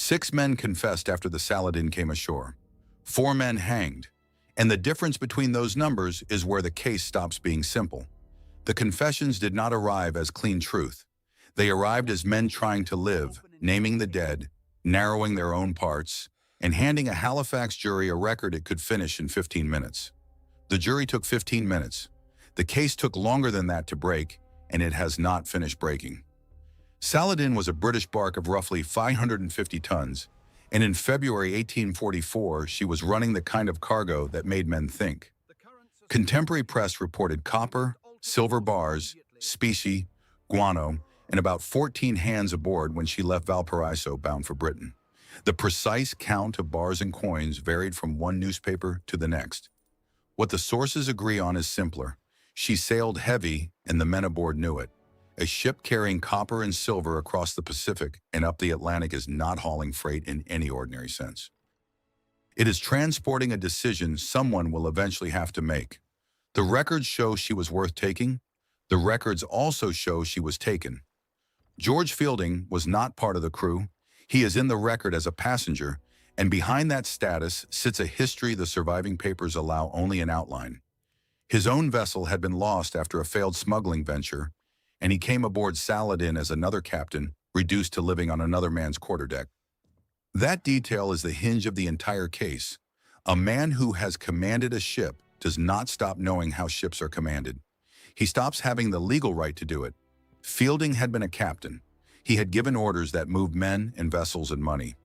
6 men confessed after the Saladin came ashore. 4 men hanged. And the difference between those numbers is where the case stops being simple. The confessions did not arrive as clean truth. They arrived as men trying to live, naming the dead, narrowing their own parts, and handing a Halifax jury a record it could finish in 15 minutes. The jury took 15 minutes. The case took longer than that to break, and it has not finished breaking. Saladin was a British barque of roughly 550 tons, and in February 1844 she was running the kind of cargo that made men think. Contemporary press reported copper, silver bars, specie, guano, and about 14 hands aboard when she left Valparaiso bound for Britain. The precise count of bars and coins varied from one newspaper to the next. What the sources agree on is simpler. She sailed heavy, and the men aboard knew it. A ship carrying copper and silver across the Pacific and up the Atlantic is not hauling freight in any ordinary sense. It is transporting a decision someone will eventually have to make. The records show she was worth taking. The records also show she was taken. George Fielding was not part of the crew. He is in the record as a passenger, and behind that status sits a history the surviving papers allow only an outline. His own vessel had been lost after a failed smuggling venture, and he came aboard Saladin as another captain, reduced to living on another man's quarterdeck. That detail is the hinge of the entire case. A man who has commanded a ship does not stop knowing how ships are commanded. He stops having the legal right to do it. Fielding had been a captain. He had given orders that moved men and vessels and money.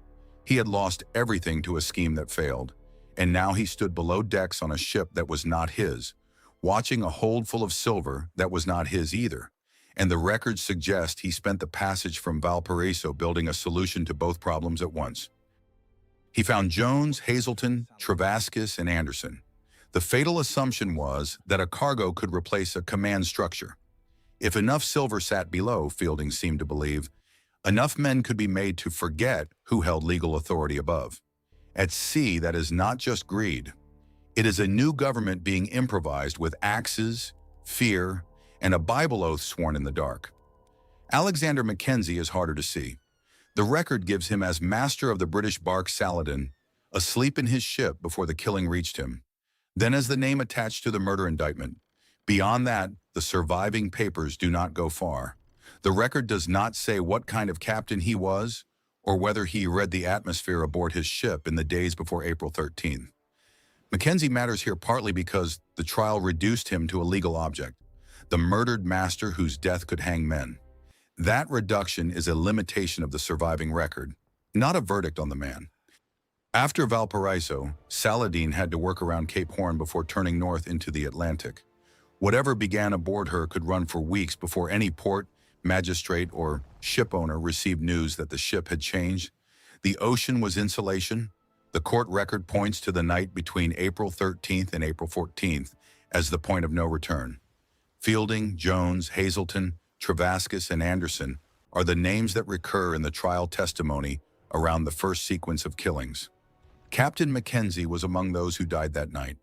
He had lost everything to a scheme that failed, and now he stood below decks on a ship that was not his, watching a hold full of silver that was not his either. And the records suggest he spent the passage from Valparaiso building a solution to both problems at once. He found Jones, Hazelton, Trevaskiss, and Anderson. The fatal assumption was that a cargo could replace a command structure. If enough silver sat below, Fielding seemed to believe, enough men could be made to forget who held legal authority above. At sea, that is not just greed. It is a new government being improvised with axes, fear, and a Bible oath sworn in the dark. Alexander Mackenzie is harder to see. The record gives him as master of the British barque Saladin, asleep in his ship before the killing reached him. Then as the name attached to the murder indictment. Beyond that, the surviving papers do not go far. The record does not say what kind of captain he was, or whether he read the atmosphere aboard his ship in the days before April 13th. Mackenzie matters here partly because the trial reduced him to a legal object, the murdered master whose death could hang men. That reduction is a limitation of the surviving record, not a verdict on the man. After Valparaiso, Saladin had to work around Cape Horn before turning north into the Atlantic. Whatever began aboard her could run for weeks before any port, magistrate, or ship owner received news that the ship had changed. The ocean was insulation. The court record points to the night between April 13th and April 14th as the point of no return. Fielding, Jones, Hazelton, Trevaskiss, and Anderson are the names that recur in the trial testimony around the first sequence of killings. Captain Mackenzie was among those who died that night.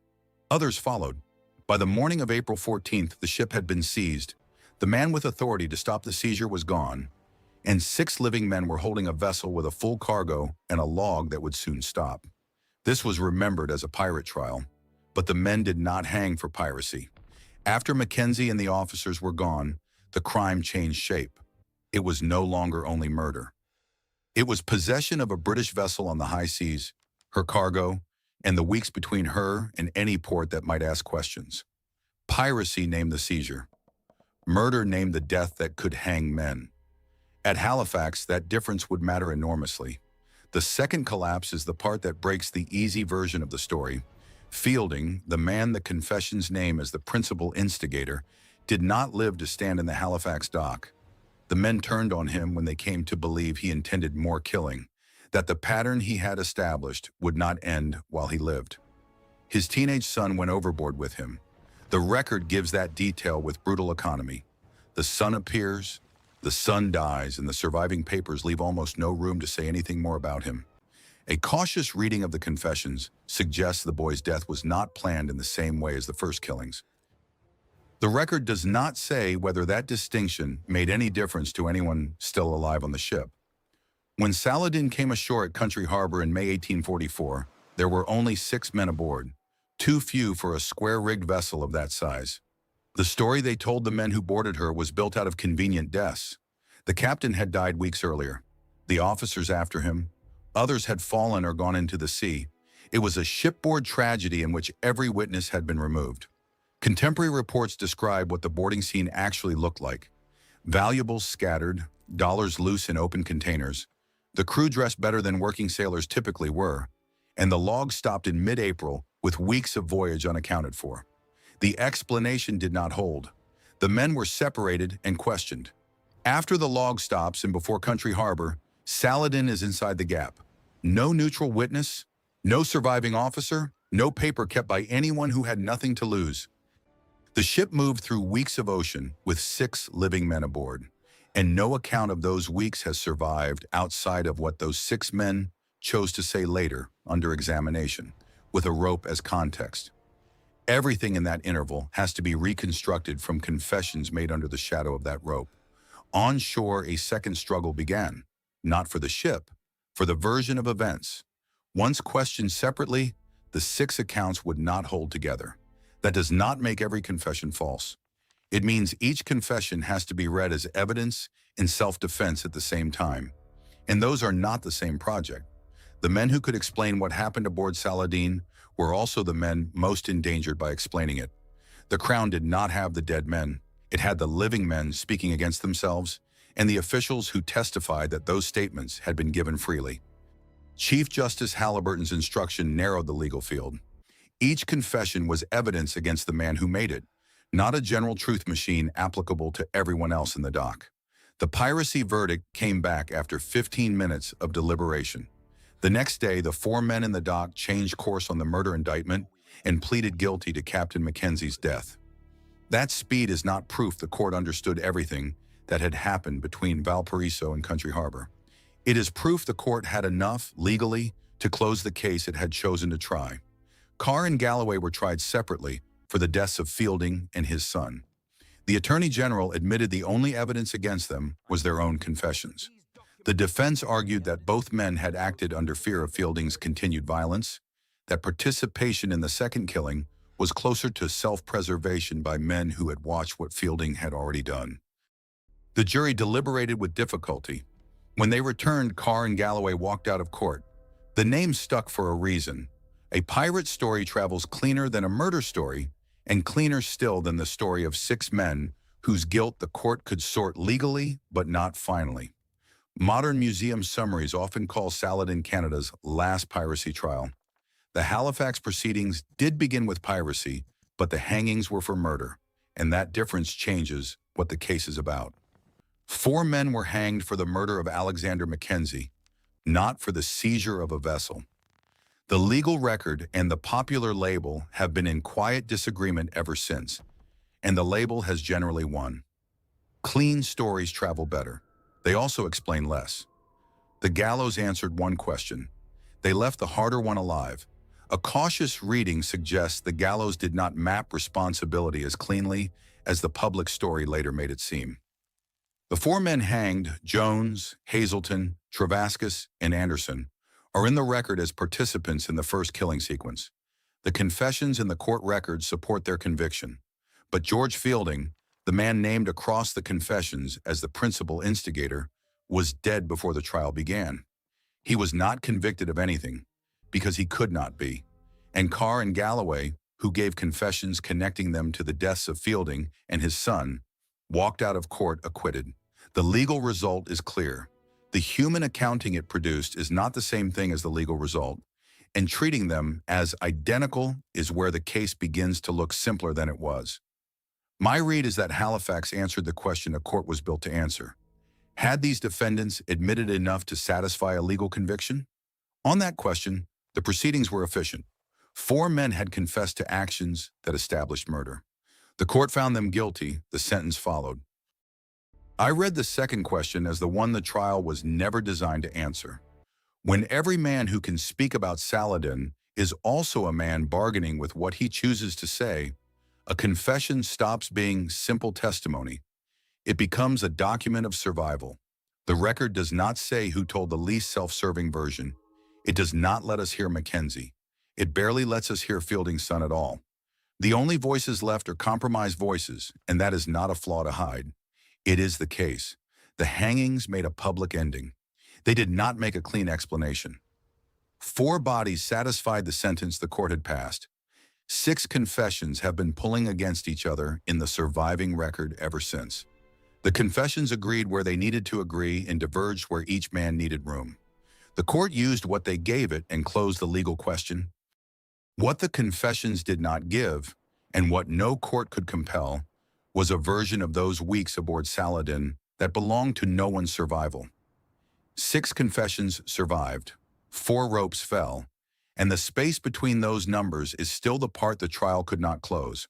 Others followed. By the morning of April 14th, the ship had been seized. The man with authority to stop the seizure was gone, and 6 living men were holding a vessel with a full cargo and a log that would soon stop. This was remembered as a pirate trial, but the men did not hang for piracy. After Mackenzie and the officers were gone, the crime changed shape. It was no longer only murder. It was possession of a British vessel on the high seas, her cargo, and the weeks between her and any port that might ask questions. Piracy named the seizure. Murder named the death that could hang men. At Halifax, that difference would matter enormously. The second collapse is the part that breaks the easy version of the story. Fielding, the man the confessions name as the principal instigator, did not live to stand in the Halifax dock. The men turned on him when they came to believe he intended more killing, that the pattern he had established would not end while he lived. His teenage son went overboard with him. The record gives that detail with brutal economy. The son appears, the son dies, and the surviving papers leave almost no room to say anything more about him. A cautious reading of the confessions suggests the boy's death was not planned in the same way as the first killings. The record does not say whether that distinction made any difference to anyone still alive on the ship. When Saladin came ashore at Country Harbor in May 1844, there were only 6 men aboard, too few for a square-rigged vessel of that size. The story they told the men who boarded her was built out of convenient deaths. The captain had died weeks earlier, the officers after him, others had fallen or gone into the sea. It was a shipboard tragedy in which every witness had been removed. Contemporary reports describe what the boarding scene actually looked like. Valuables scattered, dollars loose in open containers. The crew dressed better than working sailors typically were, and the log stopped in mid-April with weeks of voyage unaccounted for. The explanation did not hold. The men were separated and questioned. After the log stops and before Country Harbor, Saladin is inside the gap. No neutral witness, no surviving officer, no paper kept by anyone who had nothing to lose. The ship moved through weeks of ocean with 6 living men aboard, and no account of those weeks has survived outside of what those 6 men chose to say later under examination, with a rope as context. Everything in that interval has to be reconstructed from confessions made under the shadow of that rope. On shore, a second struggle began, not for the ship, for the version of events. Once questioned separately, the 6 accounts would not hold together. That does not make every confession false. It means each confession has to be read as evidence in self-defense at the same time. And those are not the same project. The men who could explain what happened aboard Saladin were also the men most endangered by explaining it. The Crown did not have the dead men. It had the living men speaking against themselves, and the officials who testified that those statements had been given freely. Chief Justice Halliburton's instruction narrowed the legal field. Each confession was evidence against the man who made it, not a general truth machine applicable to everyone else in the dock. The piracy verdict came back after 15 minutes of deliberation. The next day, the 4 men in the dock changed course on the murder indictment and pleaded guilty to Captain Mackenzie's death. That speed is not proof the court understood everything that had happened between Valparaiso and Country Harbor. It is proof the court had enough, legally, to close the case it had chosen to try. Carr and Galloway were tried separately for the deaths of Fielding and his son. The Attorney General admitted the only evidence against them was their own confessions. The defense argued that both men had acted under fear of Fielding's continued violence, that participation in the second killing was closer to self-preservation by men who had watched what Fielding had already done. The jury deliberated with difficulty. When they returned, Carr and Galloway walked out of court. The name stuck for a reason. A pirate story travels cleaner than a murder story, and cleaner still than the story of 6 men whose guilt the court could sort legally but not finally. Modern museum summaries often call Saladin Canada's last piracy trial. The Halifax proceedings did begin with piracy, but the hangings were for murder, and that difference changes what the case is about. 4 men were hanged for the murder of Alexander Mackenzie, not for the seizure of a vessel. The legal record and the popular label have been in quiet disagreement ever since, and the label has generally won. Clean stories travel better. They also explain less. The gallows answered one question. They left the harder one alive. A cautious reading suggests the gallows did not map responsibility as cleanly as the public story later made it seem. The 4 men hanged, Jones, Hazelton, Trevaskiss, and Anderson, are in the record as participants in the first killing sequence. The confessions in the court records support their conviction. But George Fielding, the man named across the confessions as the principal instigator, was dead before the trial began. He was not convicted of anything, because he could not be. And Carr and Galloway, who gave confessions connecting them to the deaths of Fielding and his son, walked out of court acquitted. The legal result is clear. The human accounting it produced is not the same thing as the legal result, and treating them as identical is where the case begins to look simpler than it was. My read is that Halifax answered the question a court was built to answer. Had these defendants admitted enough to satisfy a legal conviction? On that question, the proceedings were efficient. 4 men had confessed to actions that established murder. The court found them guilty. The sentence followed. I read the second question as the one the trial was never designed to answer. When every man who can speak about Saladin is also a man bargaining with what he chooses to say, a confession stops being simple testimony. It becomes a document of survival. The record does not say who told the least self-serving version. It does not let us hear Mackenzie. It barely lets us hear Fielding's son at all. The only voices left are compromised voices, and that is not a flaw to hide. It is the case. The hangings made a public ending. They did not make a clean explanation. 4 bodies satisfied the sentence the court had passed. 6 confessions have been pulling against each other in the surviving record ever since. The confessions agreed where they needed to agree and diverged where each man needed room. The court used what they gave it and closed the legal question. What the confessions did not give, and what no court could compel, was a version of those weeks aboard Saladin that belonged to no one's survival. 6 confessions survived, 4 ropes fell, and the space between those numbers is still the part the trial could not close.